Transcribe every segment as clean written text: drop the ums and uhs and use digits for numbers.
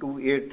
2(8)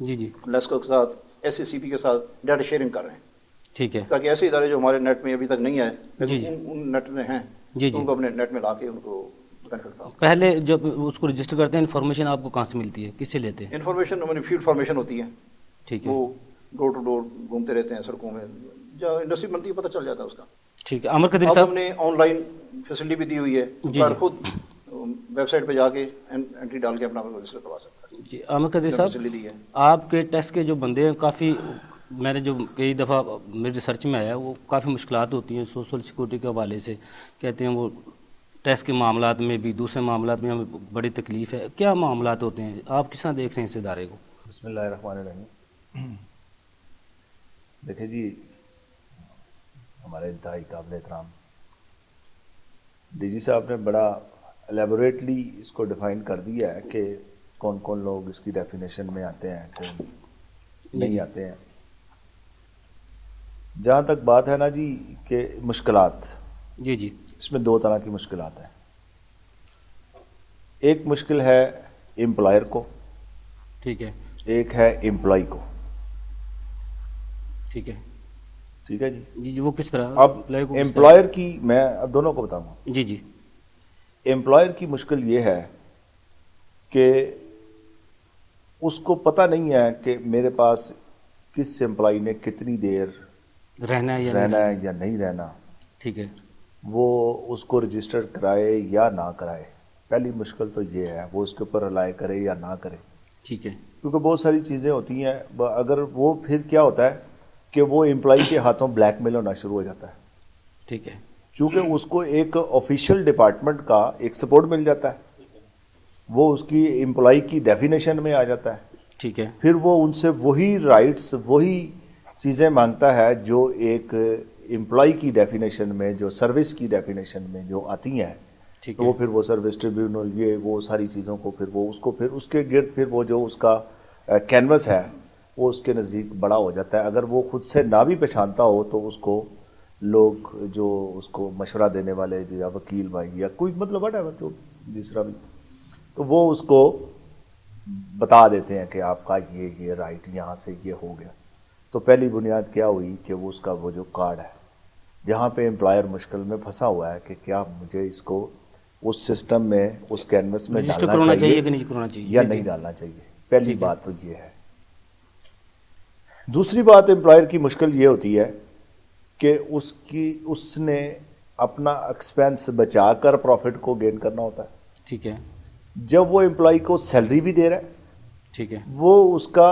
جی جی Nescoll کے ساتھ SCCP کے ساتھ ڈیٹا شیئرنگ کر رہے ہیں، ٹھیک ہے تاکہ ایسے ادارے جو ہمارے نیٹ میں ابھی تک نہیں آئے جی لیکن ان نیٹ میں ہیں جی جی ان کو اپنے نیٹ میں لا کے ان کو بینیفٹ پاؤ۔ پہلے جب اس کو رجسٹر کرتے ہیں انفارمیشن آپ کو کہاں سے ملتی ہے، کس سے لیتے ہیں؟ انفارمیشن ہماری فیلڈ فارمیشن ہوتی ہے، ٹھیک ہے وہ ڈور ٹو ڈور گھومتے رہتے ہیں سڑکوں میں، جو انڈسٹری بنتی ہے پتہ چل جاتا ہے اس کا۔ ٹھیک ہے عامر قدری اب صاحب، ہم نے آن لائن فیسلٹی بھی دی ہوئی ہے، جی گھر جی خود ویب سائٹ پہ جا کے انٹری ڈال کے اپنا رجسٹر کروا سکتا ہے، جی عامر قدری جو صاحب، فیسلٹی دی ہے۔ آپ کے ٹیسٹ کے جو بندے ہیں کافی، میں نے جو کئی دفعہ میری ریسرچ میں آیا وہ کافی مشکلات ہوتی ہیں سوشل سیکورٹی کے حوالے سے، کہتے ہیں وہ ٹیسٹ کے معاملات میں بھی دوسرے معاملات میں ہمیں بڑی تکلیف ہے، کیا معاملات ہوتے ہیں، آپ کس طرح دیکھ رہے ہیں اس ادارے کو؟ بسم اللہ الرحمن الرحیم۔ دیکھیں جی، ہمارے انتہائی قابل احترام ڈی جی صاحب نے بڑا الیبوریٹلی اس کو ڈیفائن کر دیا ہے کہ کون کون لوگ اس کی ڈیفینیشن میں آتے ہیں، کون نہیں آتے ہیں۔ جہاں تک بات ہے نا جی کہ مشکلات، جی جی اس میں دو طرح کی مشکلات ہیں۔ ایک مشکل ہے امپلائر کو، ٹھیک ہے ایک ہے امپلائی کو، ٹھیک ہے ٹھیک ہے جی۔ جی جی وہ کس طرح اب امپلائی کو کس طرح؟ امپلائر کی میں اب دونوں کو بتاؤں گا۔ جی جی امپلائر کی مشکل یہ ہے کہ اس کو پتہ نہیں ہے کہ میرے پاس کس امپلائی نے کتنی دیر رہنا ہے یا نہیں رہنا رہنا؟ ہے یا نہیں رہنا، ٹھیک ہے وہ اس کو رجسٹر کرائے یا نہ کرائے۔ پہلی مشکل تو یہ ہے وہ اس کے اوپر رلائے کرے یا نہ کرے، ٹھیک ہے کیونکہ بہت ساری چیزیں ہوتی ہیں۔ اگر وہ پھر کیا ہوتا ہے کہ وہ امپلائی کے ہاتھوں بلیک میل ہونا شروع ہو جاتا ہے، ٹھیک ہے چونکہ اس کو ایک آفیشیل ڈپارٹمنٹ کا ایک سپورٹ مل جاتا ہے، وہ اس کی امپلائی کی ڈیفینیشن میں آ جاتا ہے، ٹھیک ہے پھر وہ ان سے وہی رائٹس وہی چیزیں مانگتا ہے جو ایک امپلائی کی ڈیفینیشن میں، جو سروس کی ڈیفینیشن میں جو آتی ہیں۔ ٹھیک تو وہ ہے پھر وہ سروس ٹریبیونل یہ وہ ساری چیزوں کو پھر وہ اس کو پھر اس کے گرد پھر وہ جو اس کا کینوس ہے وہ اس کے نزدیک بڑا ہو جاتا ہے۔ اگر وہ خود سے نہ بھی پہچانتا ہو تو اس کو لوگ جو اس کو مشورہ دینے والے جو یا وکیل بھائی یا کوئی مطلب وٹ ایور جو دوسرا بھی، تو وہ اس کو بتا دیتے ہیں کہ آپ کا یہ رائٹ یہاں سے یہ ہو گیا۔ تو پہلی بنیاد کیا ہوئی کہ وہ اس کا وہ جو کارڈ ہے، جہاں پہ امپلائر مشکل میں پھنسا ہوا ہے کہ کیا مجھے اس کو اس سسٹم میں اس کینوس میں رجسٹر ڈالنا کرانا چاہیے کہ نہیں کرانا چاہیے یا جی، نہیں جی۔ ڈالنا چاہیے۔ پہلی ٹھیک ہے بات تو یہ ہے۔ دوسری بات امپلائر کی مشکل یہ ہوتی ہے کہ اس نے اپنا ایکسپینس بچا کر پروفٹ کو گین کرنا ہوتا ہے۔ ٹھیک ہے جب وہ امپلائی کو سیلری بھی دے رہا ہے، ٹھیک ہے وہ اس کا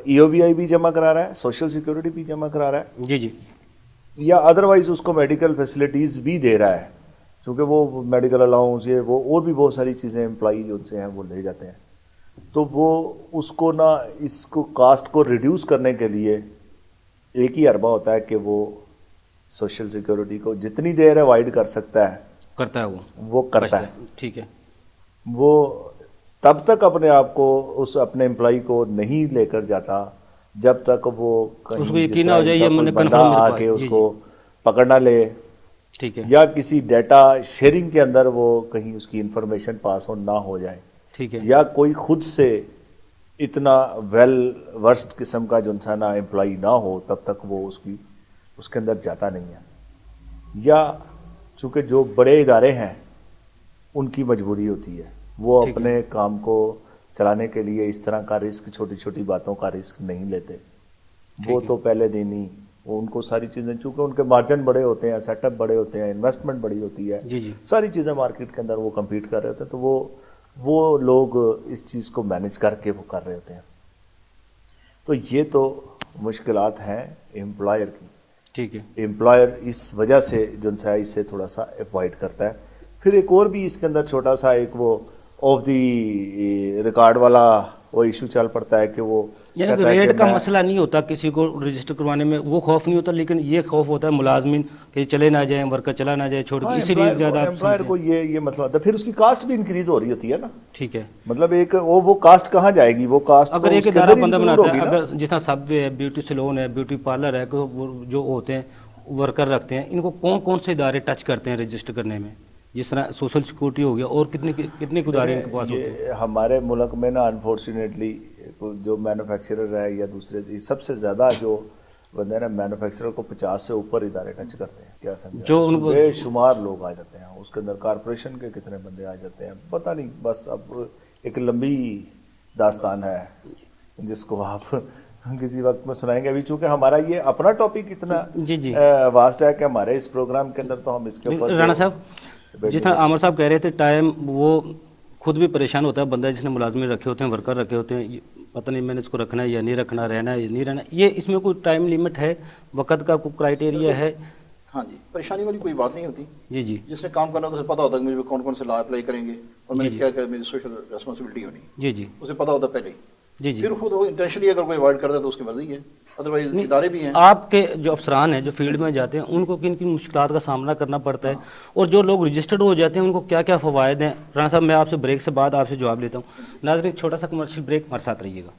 ای او بی آئی بھی جمع کرا رہا ہے، سوشل سیکورٹی بھی جمع کرا رہا ہے، جی جی یا ادروائز اس کو میڈیکل فیسلٹیز بھی دے رہا ہے، چونکہ وہ میڈیکل الاؤنس یہ وہ اور بھی بہت ساری چیزیں امپلائی جو ان سے ہیں وہ لے جاتے ہیں۔ تو وہ اس کو نہ اس کو کاسٹ کو ریڈیوس کرنے کے لیے ایک ہی اربہ ہوتا ہے کہ وہ سوشل سیکورٹی کو جتنی دیر اوائڈ کر سکتا ہے کرتا ہے وہ کرتا ہے۔ ٹھیک ہے وہ تب تک اپنے آپ کو اس اپنے امپلائی کو نہیں لے کر جاتا جب تک وہ کہیں اس کو یقین جس نہ طرح ہو جائے ان کا یہ کوئی میں نے بندہ کنفرم آ کے اس جی کو جی پکڑ نہ لے، ٹھیک ہے یا کسی ڈیٹا شیئرنگ کے اندر وہ کہیں اس کی انفارمیشن پاس آن نہ ہو جائے، ٹھیک ہے یا کوئی خود سے اتنا ویل ورسڈ قسم کا جو انسان امپلائی نہ ہو تب تک وہ اس کے اندر جاتا نہیں ہے۔ یا چونکہ جو بڑے ادارے ہیں ان کی مجبوری ہوتی ہے، وہ ٹھیک ہے اپنے کام کو چلانے کے لیے اس طرح کا رسک، چھوٹی چھوٹی باتوں کا رسک نہیں لیتے۔ وہ ٹھیک ہے تو پہلے دن ہی ان کو ساری چیزیں، چونکہ ان کے مارجن بڑے ہوتے ہیں، سیٹ اپ بڑے ہوتے ہیں، انویسٹمنٹ بڑی ہوتی ہے، جی جی ساری چیزیں مارکیٹ کے اندر وہ کمپیٹ کر رہے ہوتے ہیں، تو وہ لوگ اس چیز کو مینج کر کے وہ کر رہے ہوتے ہیں۔ تو یہ تو مشکلات ہیں امپلائر کی۔ ٹھیک ہے امپلائر اس وجہ سے جو ہے اس سے تھوڑا سا اوائڈ کرتا ہے۔ پھر ایک اور بھی اس کے اندر چھوٹا سا ایک وہ آف دی ریکارڈ والا وہ ایشو چل پڑتا ہے کہ وہ یعنی کہ کہتا ہے کہ ریٹ کا میں مسئلہ نہیں ہوتا کسی کو رجسٹر کروانے میں، وہ خوف نہیں ہوتا، لیکن یہ خوف ہوتا ہے ملازمین کہ چلے نہ جائیں، ورکر چلا نہ جائے چھوڑ کے، اسی لیے زیادہ آپ امپلائر سنتے کو ہیں۔ یہ مسئلہ ہوتا ہے۔ پھر اس کی کاسٹ بھی انکریز ہو رہی ہوتی ہے نا، ٹھیک ہے مطلب ایک وہ کاسٹ کہاں جائے گی، وہ کاسٹ اگر تو ایک اس کے ادارہ اندر بندہ انکلوڈ بناتا ہوگی ہے، نا۔ اگر جس طرح سب وے ہے، بیوٹی سیلون ہے، بیوٹی پارلر ہے، جو ہوتے ہیں ورکر رکھتے ہیں، ان کو کون کون سے ادارے ٹچ کرتے ہیں رجسٹر کرنے میں؟ جس طرح سوشل سیکورٹی ہو گیا، اور کتنے ادارے ان کے پاس ہوتے ہیں؟ یہ ہمارے ملک میں نا انفارچونیٹلی جو مینوفیکچرر ہے یا دوسرے سب سے زیادہ جو بندے نا مینوفیکچرر کو 50 سے اوپر ادارے ٹچ کرتے ہیں. کیا سمجھا, جو ان کو بے شمار لوگ آ جاتے ہیں. اس کے اندر کارپوریشن کے کتنے بندے آ جاتے ہیں پتہ نہیں. بس اب ایک لمبی داستان ہے جس کو آپ کسی وقت میں سنائیں گے. ابھی چونکہ ہمارا یہ اپنا ٹاپک اتنا جی واسٹ ہے کہ ہمارے اس پروگرام کے اندر تو ہم اس کے اوپر رانا صاحب جس طرح عامر صاحب کہہ رہے تھے ٹائم, وہ خود بھی پریشان ہوتا ہے بندہ جس نے ملازمین رکھے ہوتے ہیں, ورکر رکھے ہوتے ہیں, پتہ نہیں میں نے اس کو رکھنا ہے یا نہیں رکھنا, رہنا ہے یا نہیں رہنا. یہ اس میں کوئی ٹائم لیمٹ ہے, وقت کا کوئی کرائٹیریا ہے؟ ہاں جی, پریشانی والی کوئی بات نہیں ہوتی. جی جس نے کام کرنا تو اسے پتہ ہوتا ہے کہ مجھے کون کون سے لا اپلائی کریں گے اور میں نے کیا کیا میری سوشل ریسپانسبلٹی ہونی. جی اسے پتہ ہوتا ہے پہلے ہی. جی پھر خود وہ انٹینشنلی اگر کوئی اوائڈ کرتا ہے تو اس کی مرضی ہے, ادروائز ادارے بھی ہیں. آپ کے جو افسران ہیں جو فیلڈ میں جاتے ہیں ان کو کن کن مشکلات کا سامنا کرنا پڑتا ہے, اور جو لوگ رجسٹرڈ ہو جاتے ہیں ان کو کیا کیا فوائد ہیں؟ رانا صاحب میں آپ سے بریک سے بعد آپ سے جواب لیتا ہوں. ناظرین چھوٹا سا کمرشل بریک, ہمارے ساتھ رہیے گا.